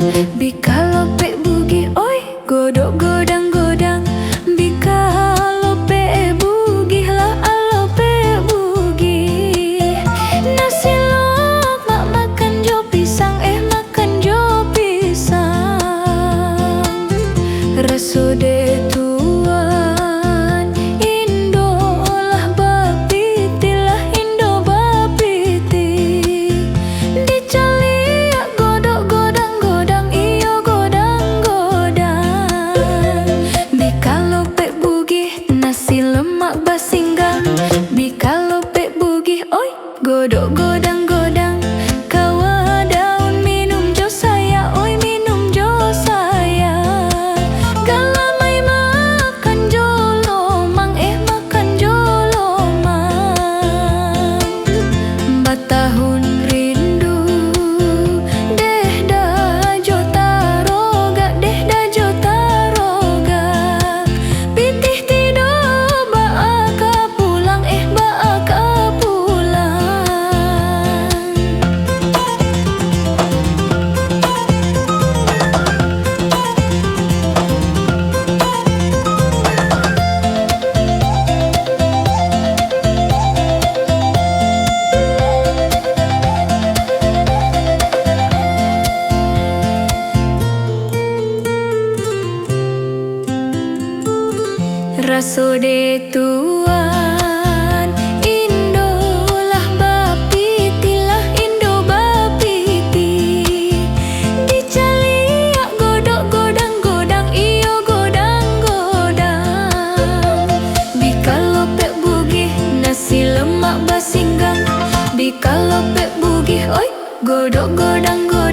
Bika lope bugi oi godok godang godang. Bika lope bugi lah alope bugi. Nasi lok mak makan jo pisang, makan jo pisang. Raso de tuan Indo lah bapiti lah Indo bapiti. Dicaliak godok godang godang iyo godang godang. Bika lope bugi nasi lemak basinggang. Bika lope bugi oi godok godang godang. Kawa daun minum jo saya oi minum jo saya. Galamai makan jo lomang makan jo lomang. Batahun rindu deh dah jo taroga, deh dah jo taroga. Pitih tido baaka pulang baaka pulang. Raso de tuan Indo lah bapiti lah Indo bapiti. Dicaliak godok godang godang iyo godang godang. Bika lope bugi nasi lemak basinggang. Bika lope bugi oi godok godang godang.